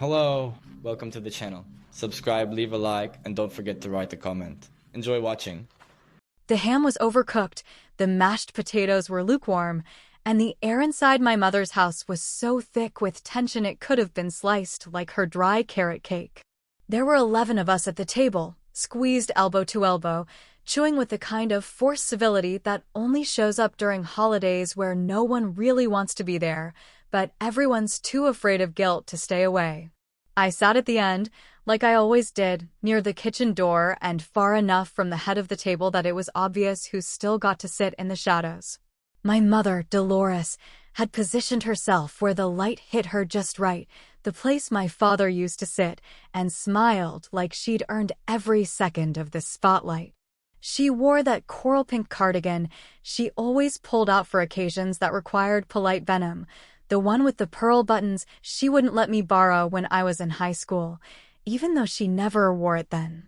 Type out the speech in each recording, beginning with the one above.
Hello, welcome to the channel. Subscribe, leave a like, and don't forget to write a comment. Enjoy watching. The ham was overcooked, the mashed potatoes were lukewarm, and the air inside my mother's house was so thick with tension it could have been sliced like her dry carrot cake. There were 11 of us at the table, squeezed elbow to elbow, chewing with the kind of forced civility that only shows up during holidays where no one really wants to be there, but everyone's too afraid of guilt to stay away. I sat at the end, like I always did, near the kitchen door and far enough from the head of the table that it was obvious who still got to sit in the shadows. My mother, Dolores, had positioned herself where the light hit her just right, the place my father used to sit, and smiled like she'd earned every second of the spotlight. She wore that coral pink cardigan she always pulled out for occasions that required polite venom, the one with the pearl buttons she wouldn't let me borrow when I was in high school, even though she never wore it then.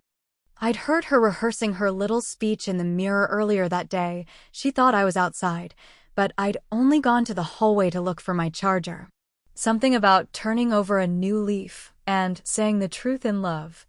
I'd heard her rehearsing her little speech in the mirror earlier that day. She thought I was outside, but I'd only gone to the hallway to look for my charger. Something about turning over a new leaf and saying the truth in love.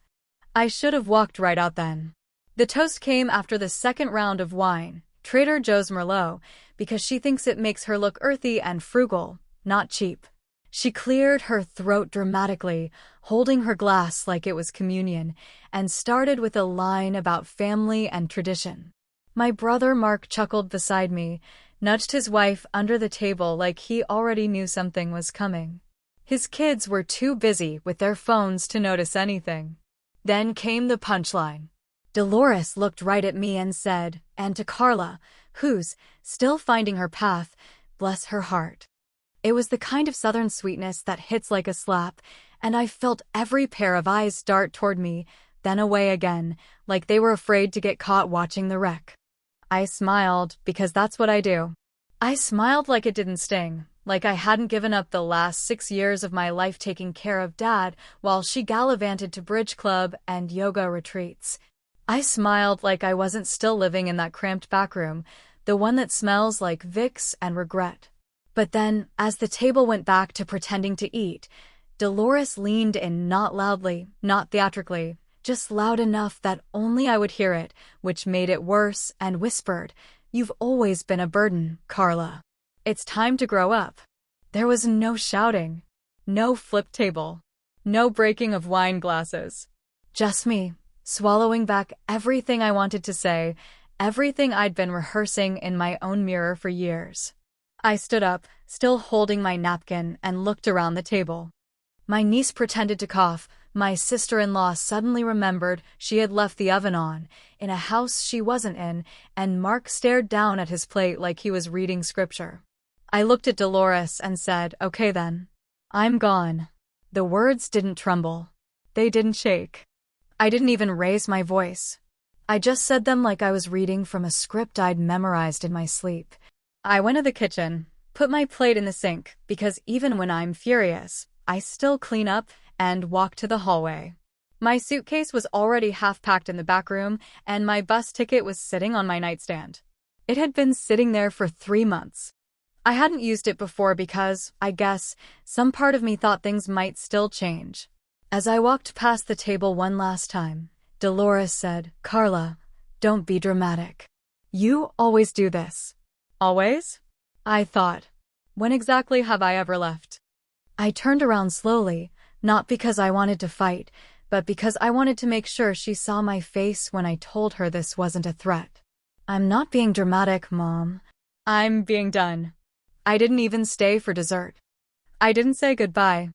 I should have walked right out then. The toast came after the second round of wine, Trader Joe's Merlot, because she thinks it makes her look earthy and frugal, not cheap. She cleared her throat dramatically, holding her glass like it was communion, and started with a line about family and tradition. My brother Mark chuckled beside me, nudged his wife under the table like he already knew something was coming. His kids were too busy with their phones to notice anything. Then came the punchline. Dolores looked right at me and said, and to Carla, who's still finding her path, bless her heart. It was the kind of southern sweetness that hits like a slap, and I felt every pair of eyes dart toward me, then away again, like they were afraid to get caught watching the wreck. I smiled, because that's what I do. I smiled like it didn't sting, like I hadn't given up the last 6 years of my life taking care of Dad while she gallivanted to bridge club and yoga retreats. I smiled like I wasn't still living in that cramped back room, the one that smells like Vicks and regret. But then, as the table went back to pretending to eat, Dolores leaned in not loudly, not theatrically, just loud enough that only I would hear it, which made it worse, and whispered, "You've always been a burden, Carla. It's time to grow up." There was no shouting, no flip table, no breaking of wine glasses. Just me, swallowing back everything I wanted to say, everything I'd been rehearsing in my own mirror for years. I stood up, still holding my napkin, and looked around the table. My niece pretended to cough. My sister-in-law suddenly remembered she had left the oven on, in a house she wasn't in, and Mark stared down at his plate like he was reading scripture. I looked at Dolores and said, "Okay then. I'm gone." The words didn't tremble. They didn't shake. I didn't even raise my voice. I just said them like I was reading from a script I'd memorized in my sleep. I went to the kitchen, put my plate in the sink, because even when I'm furious, I still clean up, and walked to the hallway. My suitcase was already half-packed in the back room, and my bus ticket was sitting on my nightstand. It had been sitting there for 3 months. I hadn't used it before because, I guess, some part of me thought things might still change. As I walked past the table one last time, Dolores said, "Carla, don't be dramatic. You always do this." Always? I thought. When exactly have I ever left? I turned around slowly, not because I wanted to fight, but because I wanted to make sure she saw my face when I told her this wasn't a threat. I'm not being dramatic, Mom. I'm being done. I didn't even stay for dessert. I didn't say goodbye.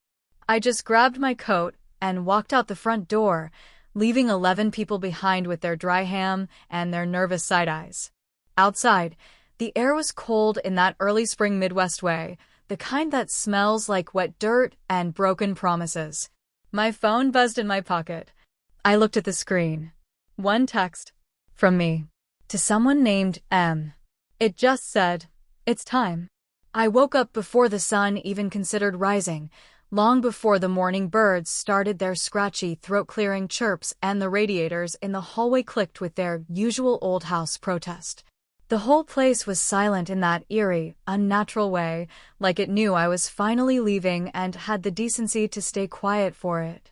I just grabbed my coat and walked out the front door, leaving 11 people behind with their dry ham and their nervous side eyes. Outside, the air was cold in that early spring Midwest way, the kind that smells like wet dirt and broken promises. My phone buzzed in my pocket. I looked at the screen. One text. From me. To someone named M. It just said, "It's time." I woke up before the sun even considered rising, long before the morning birds started their scratchy throat-clearing chirps and the radiators in the hallway clicked with their usual old house protest. The whole place was silent in that eerie, unnatural way, like it knew I was finally leaving and had the decency to stay quiet for it.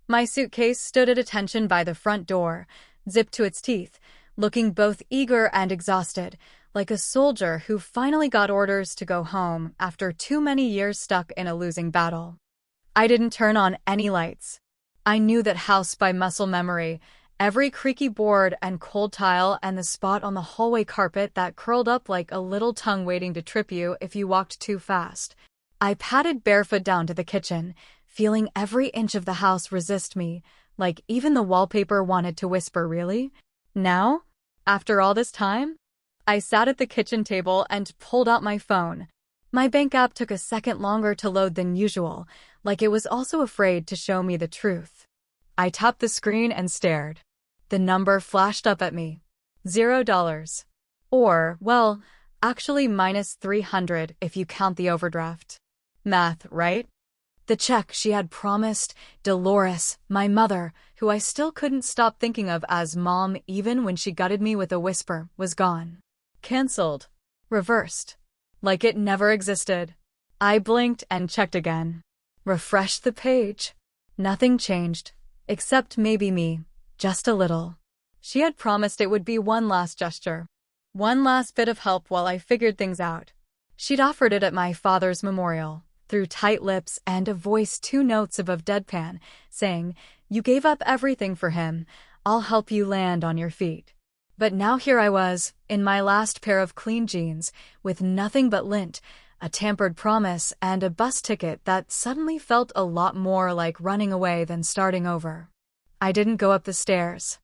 My suitcase stood at attention by the front door, zipped to its teeth, looking both eager and exhausted, like a soldier who finally got orders to go home after too many years stuck in a losing battle. I didn't turn on any lights. I knew that house by muscle memory, every creaky board and cold tile and the spot on the hallway carpet that curled up like a little tongue waiting to trip you if you walked too fast. I padded barefoot down to the kitchen, feeling every inch of the house resist me, like even the wallpaper wanted to whisper, "Really? Now? After all this time?" I sat at the kitchen table and pulled out my phone. My bank app took a second longer to load than usual, like it was also afraid to show me the truth. I tapped the screen and stared. The number flashed up at me. $0. Or, well, actually -300 if you count the overdraft. Math, right? The check she had promised Dolores, my mother, who I still couldn't stop thinking of as Mom even when she gutted me with a whisper, was gone. Cancelled. Reversed. Like it never existed. I blinked and checked again. Refreshed the page. Nothing changed. Except maybe me. Just a little. She had promised it would be one last gesture. One last bit of help while I figured things out. She'd offered it at my father's memorial, through tight lips and a voice 2 notes above deadpan, saying, "You gave up everything for him. I'll help you land on your feet." But now here I was, in my last pair of clean jeans, with nothing but lint, a tampered promise, and a bus ticket that suddenly felt a lot more like running away than starting over. I didn't go up the stairs.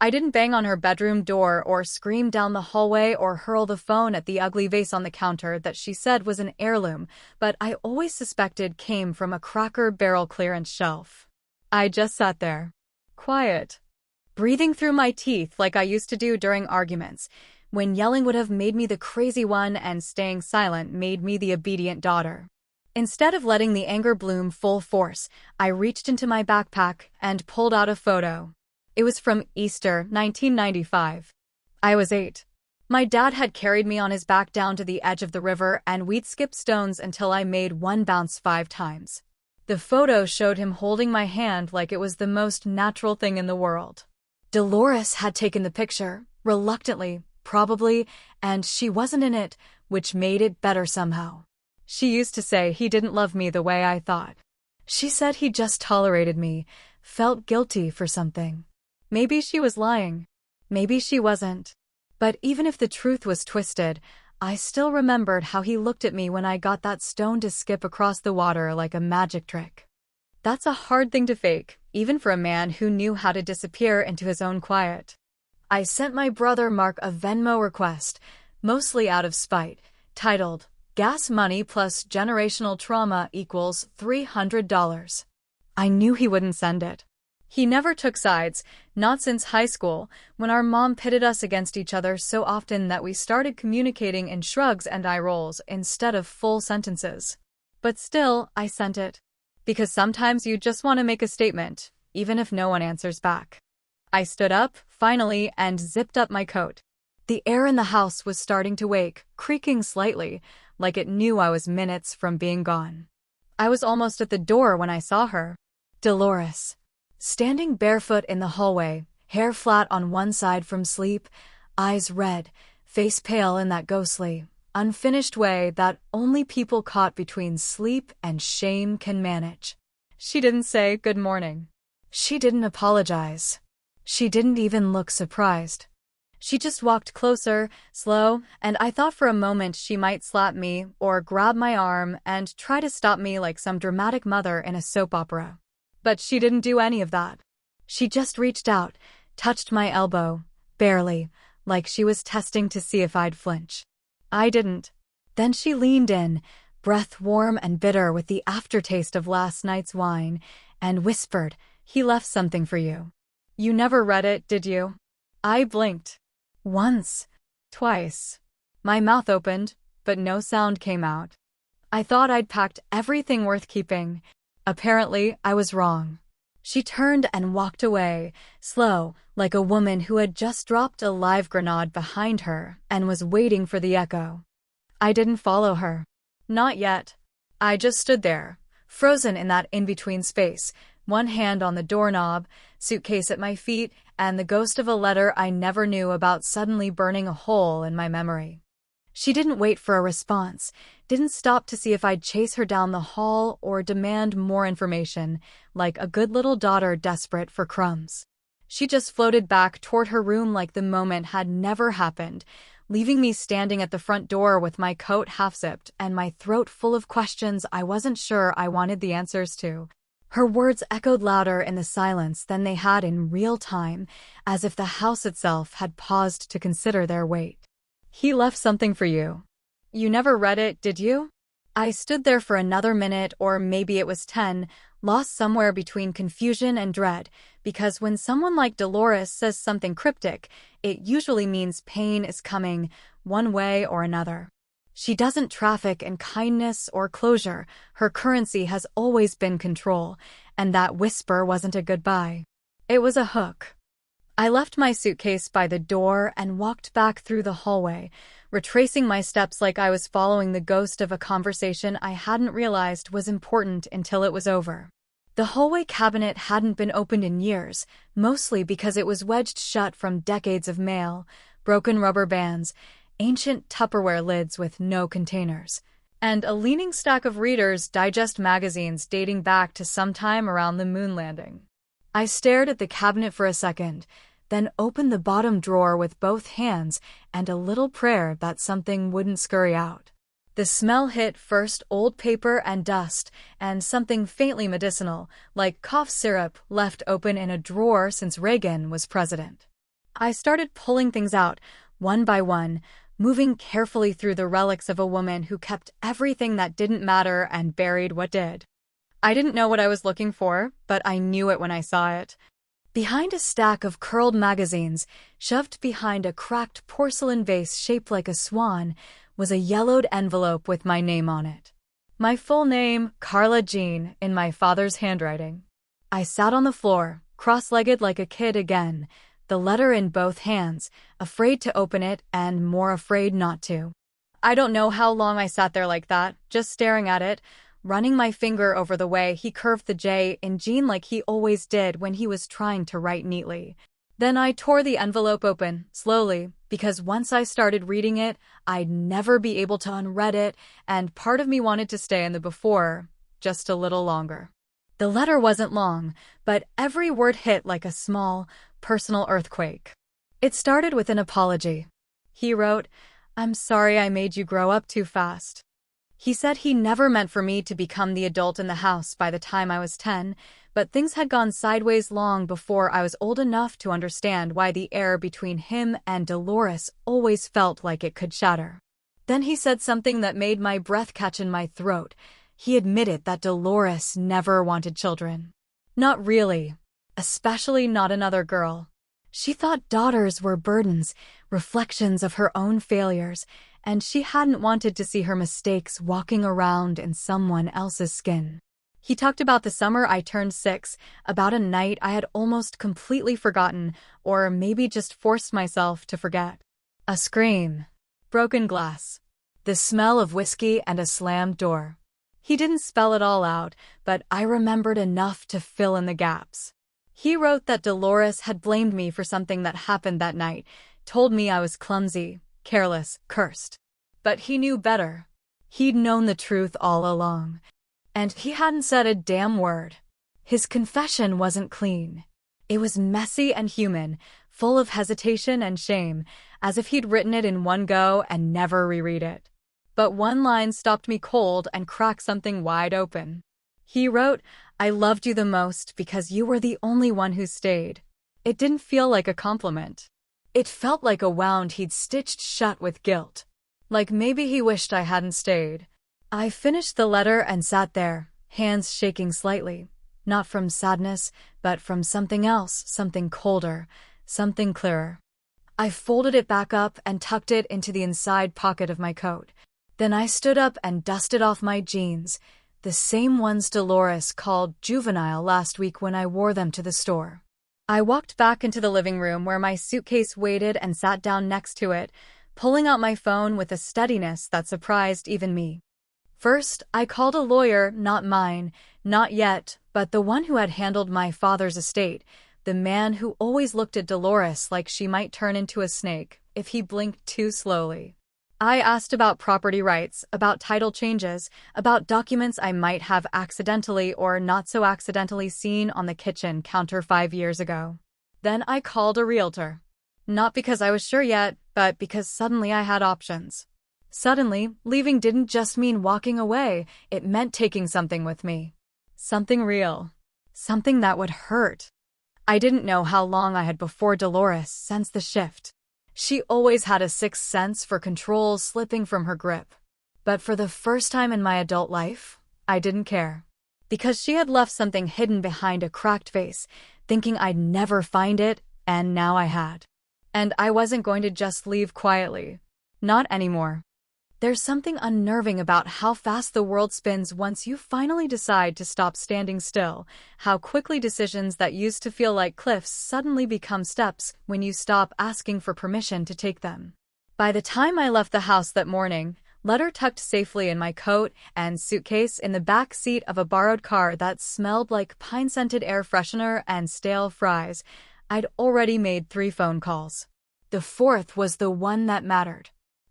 I didn't bang on her bedroom door or scream down the hallway or hurl the phone at the ugly vase on the counter that she said was an heirloom, but I always suspected came from a Cracker Barrel clearance shelf. I just sat there. Quiet. Breathing through my teeth like I used to do during arguments, when yelling would have made me the crazy one and staying silent made me the obedient daughter. Instead of letting the anger bloom full force, I reached into my backpack and pulled out a photo. It was from Easter 1995. I was 8. My dad had carried me on his back down to the edge of the river and we'd skip stones until I made one bounce 5 times. The photo showed him holding my hand like it was the most natural thing in the world. Dolores had taken the picture, reluctantly, probably, and she wasn't in it, which made it better somehow. She used to say he didn't love me the way I thought. She said he just tolerated me, felt guilty for something. Maybe she was lying. Maybe she wasn't. But even if the truth was twisted, I still remembered how he looked at me when I got that stone to skip across the water like a magic trick. That's a hard thing to fake, even for a man who knew how to disappear into his own quiet. I sent my brother Mark a Venmo request, mostly out of spite, titled, "Gas money plus generational trauma equals $300. I knew he wouldn't send it. He never took sides, not since high school, when our mom pitted us against each other so often that we started communicating in shrugs and eye rolls instead of full sentences. But still, I sent it. Because sometimes you just want to make a statement, even if no one answers back. I stood up, finally, and zipped up my coat. The air in the house was starting to wake, creaking slightly, like it knew I was minutes from being gone. I was almost at the door when I saw her. Dolores. Standing barefoot in the hallway, hair flat on one side from sleep, eyes red, face pale in that ghostly, unfinished way that only people caught between sleep and shame can manage. She didn't say good morning. She didn't apologize. She didn't even look surprised. She just walked closer, slow, and I thought for a moment she might slap me or grab my arm and try to stop me like some dramatic mother in a soap opera. But she didn't do any of that. She just reached out, touched my elbow, barely, like she was testing to see if I'd flinch. I didn't. Then she leaned in, breath warm and bitter with the aftertaste of last night's wine, and whispered, "He left something for you. You never read it, did you?" I blinked. Once. Twice. My mouth opened, but no sound came out. I thought I'd packed everything worth keeping. Apparently, I was wrong. She turned and walked away, slow, like a woman who had just dropped a live grenade behind her and was waiting for the echo. I didn't follow her. Not yet. I just stood there, frozen in that in-between space, one hand on the doorknob, suitcase at my feet, and the ghost of a letter I never knew about suddenly burning a hole in my memory. She didn't wait for a response, didn't stop to see if I'd chase her down the hall or demand more information, like a good little daughter desperate for crumbs. She just floated back toward her room like the moment had never happened, leaving me standing at the front door with my coat half-zipped and my throat full of questions I wasn't sure I wanted the answers to. Her words echoed louder in the silence than they had in real time, as if the house itself had paused to consider their weight. "He left something for you. You never read it, did you?" I stood there for another minute, or maybe it was 10, lost somewhere between confusion and dread, because when someone like Dolores says something cryptic, it usually means pain is coming, one way or another. She doesn't traffic in kindness or closure. Her currency has always been control, and that whisper wasn't a goodbye. It was a hook. I left my suitcase by the door and walked back through the hallway, retracing my steps like I was following the ghost of a conversation I hadn't realized was important until it was over. The hallway cabinet hadn't been opened in years, mostly because it was wedged shut from decades of mail, broken rubber bands, ancient Tupperware lids with no containers, and a leaning stack of Reader's Digest magazines dating back to sometime around the moon landing. I stared at the cabinet for a second, then opened the bottom drawer with both hands and a little prayer that something wouldn't scurry out. The smell hit first old paper and dust, and something faintly medicinal, like cough syrup left open in a drawer since Reagan was president. I started pulling things out, one by one, moving carefully through the relics of a woman who kept everything that didn't matter and buried what did. I didn't know what I was looking for, but I knew it when I saw it. Behind a stack of curled magazines, shoved behind a cracked porcelain vase shaped like a swan, was a yellowed envelope with my name on it. My full name, Carla Jean, in my father's handwriting. I sat on the floor, cross-legged like a kid again, the letter in both hands, afraid to open it and more afraid not to. I don't know how long I sat there like that, just staring at it, running my finger over the way he curved the J in Jean like he always did when he was trying to write neatly. Then I tore the envelope open, slowly, because once I started reading it, I'd never be able to unread it, and part of me wanted to stay in the before, just a little longer. The letter wasn't long, but every word hit like a small, personal earthquake. It started with an apology. He wrote, "I'm sorry I made you grow up too fast." He said he never meant for me to become the adult in the house by the time I was 10, but things had gone sideways long before I was old enough to understand why the air between him and Dolores always felt like it could shatter. Then he said something that made my breath catch in my throat. He admitted that Dolores never wanted children. Not really, especially not another girl. She thought daughters were burdens, reflections of her own failures, and she hadn't wanted to see her mistakes walking around in someone else's skin. He talked about the summer I turned 6, about a night I had almost completely forgotten, or maybe just forced myself to forget. A scream. Broken glass. The smell of whiskey and a slammed door. He didn't spell it all out, but I remembered enough to fill in the gaps. He wrote that Dolores had blamed me for something that happened that night, told me I was clumsy, careless, cursed. But he knew better. He'd known the truth all along. And he hadn't said a damn word. His confession wasn't clean. It was messy and human, full of hesitation and shame, as if he'd written it in one go and never reread it. But one line stopped me cold and cracked something wide open. He wrote, "I loved you the most because you were the only one who stayed." It didn't feel like a compliment. It felt like a wound he'd stitched shut with guilt. Like maybe he wished I hadn't stayed. I finished the letter and sat there, hands shaking slightly, not from sadness, but from something else, something colder, something clearer. I folded it back up and tucked it into the inside pocket of my coat. Then I stood up and dusted off my jeans, the the same ones Dolores called juvenile last week when I wore them to the store. I walked back into the living room where my suitcase waited and sat down next to it, pulling out my phone with a steadiness that surprised even me. First, I called a lawyer, not mine, not yet, but the one who had handled my father's estate, the man who always looked at Dolores like she might turn into a snake if he blinked too slowly. I asked about property rights, about title changes, about documents I might have accidentally or not so accidentally seen on the kitchen counter 5 years ago. Then I called a realtor. Not because I was sure yet, but because suddenly I had options. Suddenly, leaving didn't just mean walking away, it meant taking something with me. Something real. Something that would hurt. I didn't know how long I had before Dolores sensed the shift. She always had a sixth sense for control slipping from her grip. But for the first time in my adult life, I didn't care. Because she had left something hidden behind a cracked vase, thinking I'd never find it, and now I had. And I wasn't going to just leave quietly. Not anymore. There's something unnerving about how fast the world spins once you finally decide to stop standing still, how quickly decisions that used to feel like cliffs suddenly become steps when you stop asking for permission to take them. By the time I left the house that morning, letter tucked safely in my coat and suitcase in the back seat of a borrowed car that smelled like pine-scented air freshener and stale fries, I'd already made 3 phone calls. The 4th was the one that mattered.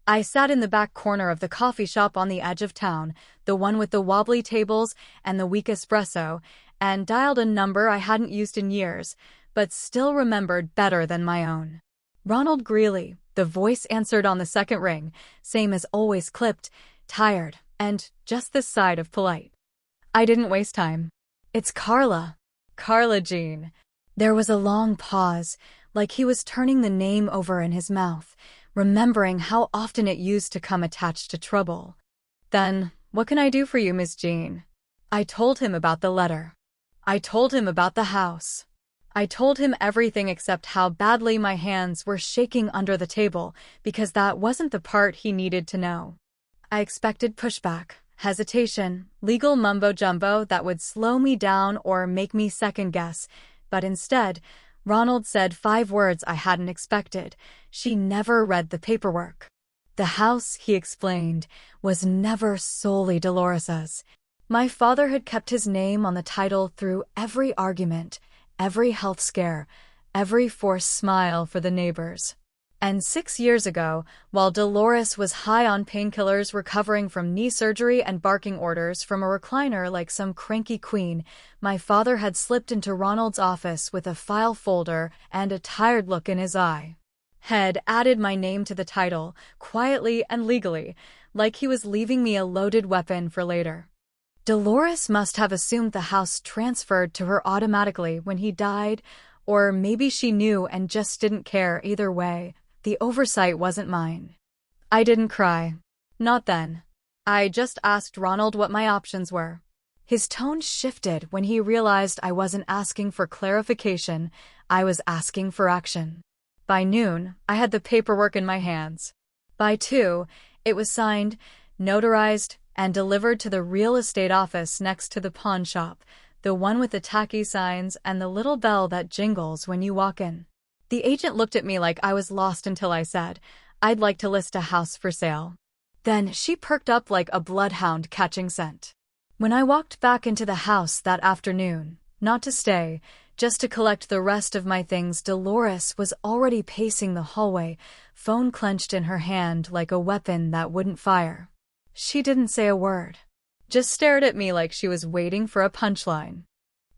I sat in the back corner of the coffee shop on the edge of town, the one with the wobbly tables and the weak espresso, and dialed a number I hadn't used in years, but still remembered better than my own. Ronald Greeley. The voice answered on the second ring, same as always, clipped, tired, and just this side of polite. I didn't waste time. It's Carla. Carla Jean. There was a long pause, like he was turning the name over in his mouth, remembering how often it used to come attached to trouble. Then, what can I do for you, Miss Jean? I told him about the letter. I told him about the house. I told him everything except how badly my hands were shaking under the table, because that wasn't the part he needed to know. I expected pushback, hesitation, legal mumbo-jumbo that would slow me down or make me second-guess, but instead, Ronald said 5 words I hadn't expected. She never read the paperwork. The house, he explained, was never solely Dolores's. My father had kept his name on the title through every argument, every health scare, every forced smile for the neighbors. And 6 years ago, while Dolores was high on painkillers recovering from knee surgery and barking orders from a recliner like some cranky queen, my father had slipped into Ronald's office with a file folder and a tired look in his eye. Had added my name to the title, quietly and legally, like he was leaving me a loaded weapon for later. Dolores must have assumed the house transferred to her automatically when he died, or maybe she knew and just didn't care. Either way, the oversight wasn't mine. I didn't cry. Not then. I just asked Ronald what my options were. His tone shifted when he realized I wasn't asking for clarification, I was asking for action. By noon, I had the paperwork in my hands. By 2, it was signed, notarized, and delivered to the real estate office next to the pawn shop, the one with the tacky signs and the little bell that jingles when you walk in. The agent looked at me like I was lost until I said, "I'd like to list a house for sale." Then she perked up like a bloodhound catching scent. When I walked back into the house that afternoon, not to stay, just to collect the rest of my things, Dolores was already pacing the hallway, phone clenched in her hand like a weapon that wouldn't fire. She didn't say a word, just stared at me like she was waiting for a punchline.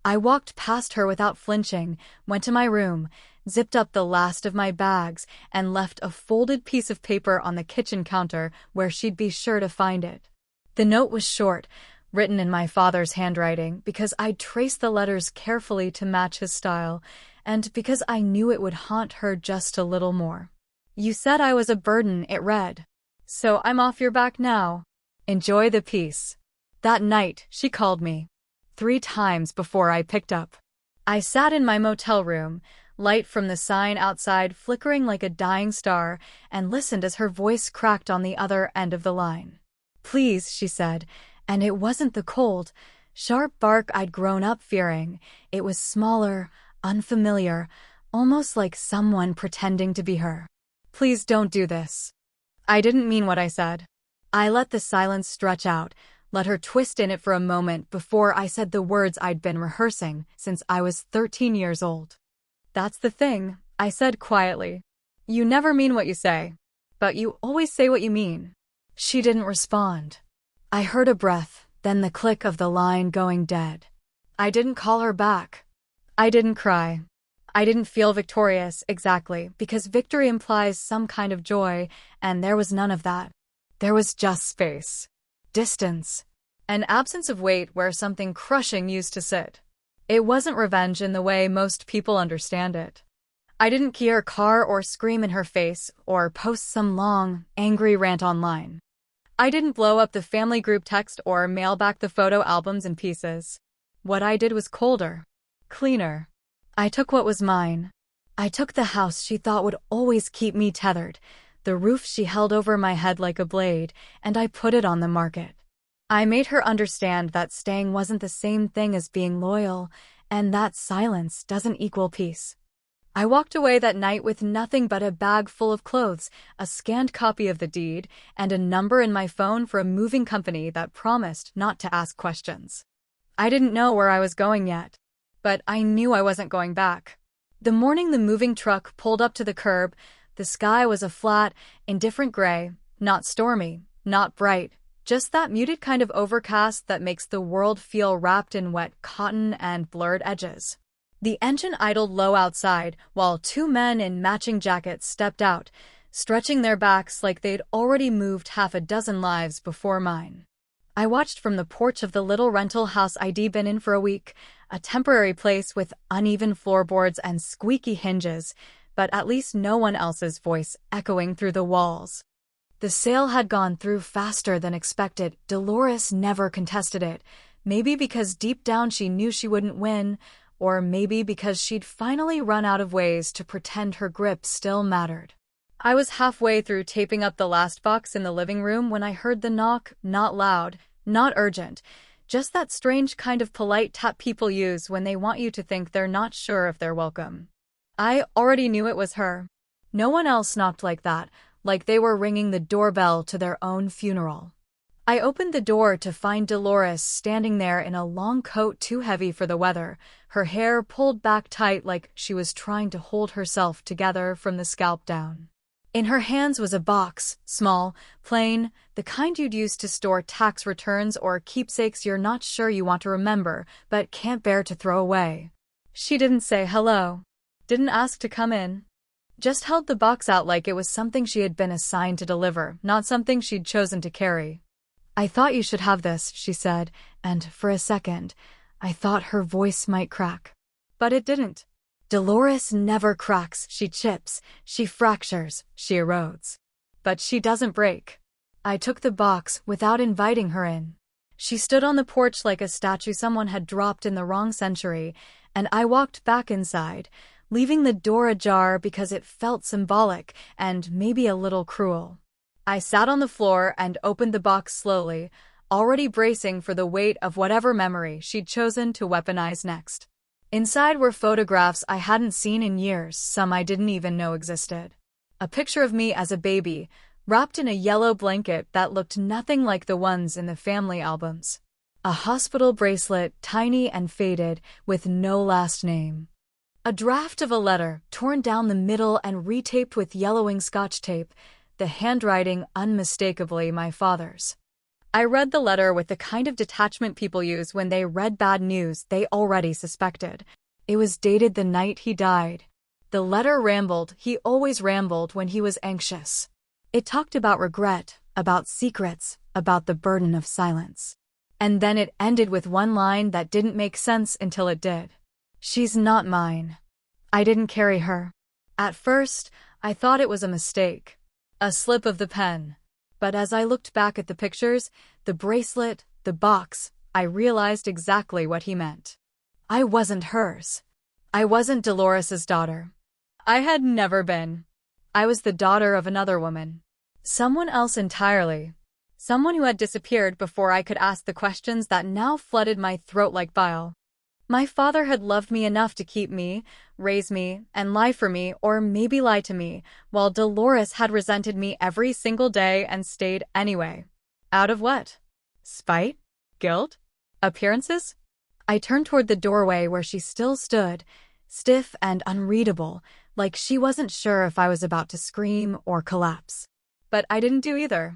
I walked past her without flinching, went to my room, zipped up the last of my bags, and left a folded piece of paper on the kitchen counter where she'd be sure to find it. The note was short, written in my father's handwriting because I'd traced the letters carefully to match his style, and because I knew it would haunt her just a little more. "You said I was a burden," it read. "So I'm off your back now. Enjoy the peace." That night, she called me 3 times before I picked up. I sat in my motel room, light from the sign outside flickering like a dying star, and listened as her voice cracked on the other end of the line. "Please," she said, And it wasn't the cold, sharp bark I'd grown up fearing. It was smaller, unfamiliar, almost like someone pretending to be her. Please don't do this. I didn't mean what I said. I let the silence stretch out, let her twist in it for a moment before I said the words I'd been rehearsing since I was 13 years old. That's the thing, I said quietly. You never mean what you say, but you always say what you mean. She didn't respond. I heard a breath, then the click of the line going dead. I didn't call her back. I didn't cry. I didn't feel victorious, exactly, because victory implies some kind of joy, and there was none of that. There was just space, distance, an absence of weight where something crushing used to sit. It wasn't revenge in the way most people understand it. I didn't key her car or scream in her face or post some long, angry rant online. I didn't blow up the family group text or mail back the photo albums in pieces. What I did was colder, cleaner. I took what was mine. I took the house she thought would always keep me tethered, the roof she held over my head like a blade, and I put it on the market. I made her understand that staying wasn't the same thing as being loyal, and that silence doesn't equal peace. I walked away that night with nothing but a bag full of clothes, a scanned copy of the deed, and a number in my phone for a moving company that promised not to ask questions. I didn't know where I was going yet, but I knew I wasn't going back. The morning the moving truck pulled up to the curb, the sky was a flat, indifferent gray, not stormy, not bright, just that muted kind of overcast that makes the world feel wrapped in wet cotton and blurred edges. The engine idled low outside, while two men in matching jackets stepped out, stretching their backs like they'd already moved half a dozen lives before mine. I watched from the porch of the little rental house I'd been in for a week, a temporary place with uneven floorboards and squeaky hinges, but at least no one else's voice echoing through the walls. The sale had gone through faster than expected. Dolores never contested it, maybe because deep down she knew she wouldn't win, or maybe because she'd finally run out of ways to pretend her grip still mattered. I was halfway through taping up the last box in the living room when I heard the knock, not loud, not urgent, just that strange kind of polite tap people use when they want you to think they're not sure if they're welcome. I already knew it was her. No one else knocked like that, like they were ringing the doorbell to their own funeral. I opened the door to find Dolores standing there in a long coat too heavy for the weather, her hair pulled back tight like she was trying to hold herself together from the scalp down. In her hands was a box, small, plain, the kind you'd use to store tax returns or keepsakes you're not sure you want to remember but can't bear to throw away. She didn't say hello, didn't ask to come in, just held the box out like it was something she had been assigned to deliver, not something she'd chosen to carry. I thought you should have this, she said, and for a second, I thought her voice might crack. But it didn't. Dolores never cracks, she chips, she fractures, she erodes. But she doesn't break. I took the box without inviting her in. She stood on the porch like a statue someone had dropped in the wrong century, and I walked back inside, leaving the door ajar because it felt symbolic and maybe a little cruel. I sat on the floor and opened the box slowly, already bracing for the weight of whatever memory she'd chosen to weaponize next. Inside were photographs I hadn't seen in years, some I didn't even know existed. A picture of me as a baby, wrapped in a yellow blanket that looked nothing like the ones in the family albums. A hospital bracelet, tiny and faded, with no last name. A draft of a letter, torn down the middle and retaped with yellowing Scotch tape, the handwriting unmistakably my father's. I read the letter with the kind of detachment people use when they read bad news they already suspected. It was dated the night he died. The letter rambled, he always rambled when he was anxious. It talked about regret, about secrets, about the burden of silence. And then it ended with one line that didn't make sense until it did. She's not mine. I didn't carry her. At first, I thought it was a mistake. A slip of the pen. But as I looked back at the pictures, the bracelet, the box, I realized exactly what he meant. I wasn't hers. I wasn't Dolores's daughter. I had never been. I was the daughter of another woman. Someone else entirely. Someone who had disappeared before I could ask the questions that now flooded my throat like bile. My father had loved me enough to keep me, raise me, and lie for me, or maybe lie to me, while Dolores had resented me every single day and stayed anyway. Out of what? Spite? Guilt? Appearances? I turned toward the doorway where she still stood, stiff and unreadable, like she wasn't sure if I was about to scream or collapse. But I didn't do either.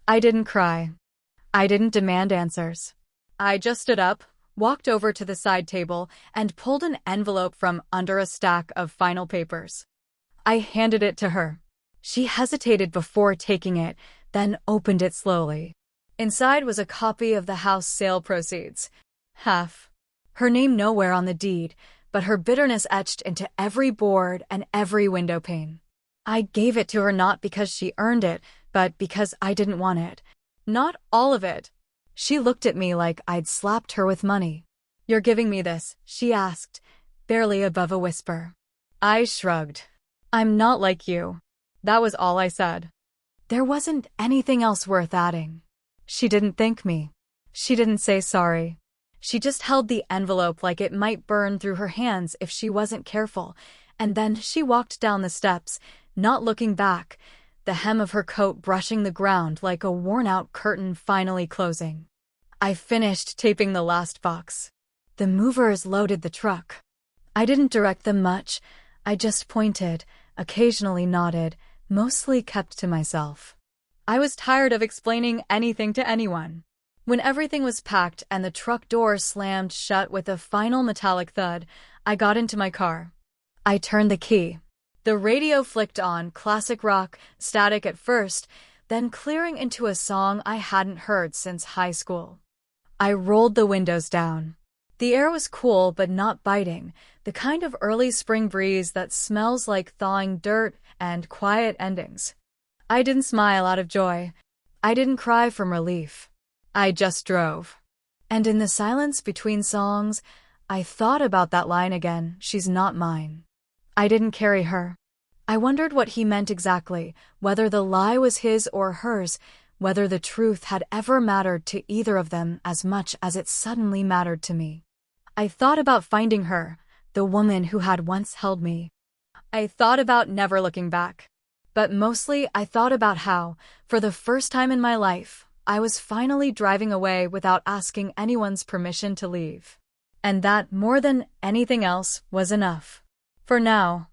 I didn't cry. I didn't demand answers. I just stood up, walked over to the side table, and pulled an envelope from under a stack of final papers. I handed it to her. She hesitated before taking it, then opened it slowly. Inside was a copy of the house sale proceeds. Half. Her name nowhere on the deed, but her bitterness etched into every board and every window pane. I gave it to her not because she earned it, but because I didn't want it. Not all of it. She looked at me like I'd slapped her with money. "You're giving me this?" she asked, barely above a whisper. I shrugged. "I'm not like you." That was all I said. There wasn't anything else worth adding. She didn't thank me. She didn't say sorry. She just held the envelope like it might burn through her hands if she wasn't careful, and then she walked down the steps, not looking back, the hem of her coat brushing the ground like a worn-out curtain finally closing. I finished taping the last box. The movers loaded the truck. I didn't direct them much. I just pointed, occasionally nodded, mostly kept to myself. I was tired of explaining anything to anyone. When everything was packed and the truck door slammed shut with a final metallic thud, I got into my car. I turned the key. The radio flicked on, classic rock, static at first, then clearing into a song I hadn't heard since high school. I rolled the windows down. The air was cool but not biting, the kind of early spring breeze that smells like thawing dirt and quiet endings. I didn't smile out of joy. I didn't cry from relief. I just drove. And in the silence between songs, I thought about that line again, "She's not mine." I didn't carry her. I wondered what he meant exactly, whether the lie was his or hers, whether the truth had ever mattered to either of them as much as it suddenly mattered to me. I thought about finding her, the woman who had once held me. I thought about never looking back. But mostly I thought about how, for the first time in my life, I was finally driving away without asking anyone's permission to leave. And that, more than anything else, was enough. For now.